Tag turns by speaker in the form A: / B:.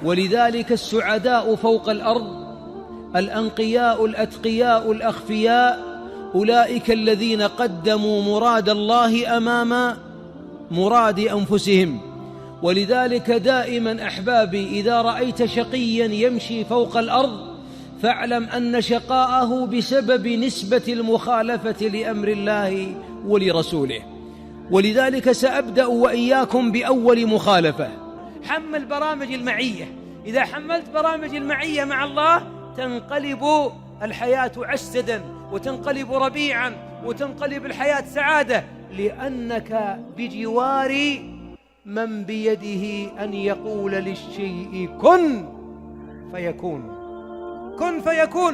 A: ولذلك السعداء فوق الأرض، الأنقياء الأتقياء الأخفياء، أولئك الذين قدموا مراد الله أمام مراد أنفسهم. ولذلك دائما أحبابي إذا رأيت شقيا يمشي فوق الأرض فاعلم أن شقاءه بسبب نسبة المخالفة لأمر الله ولرسوله. ولذلك سأبدأ وإياكم بأول مخالفة. حمل برامج المعية. إذا حملت برامج المعية مع الله تنقلب الحياة عسدا، وتنقلب ربيعا، وتنقلب الحياة سعادة، لأنك بجوار من بيده أن يقول للشيء كن فيكون. كن فيكون.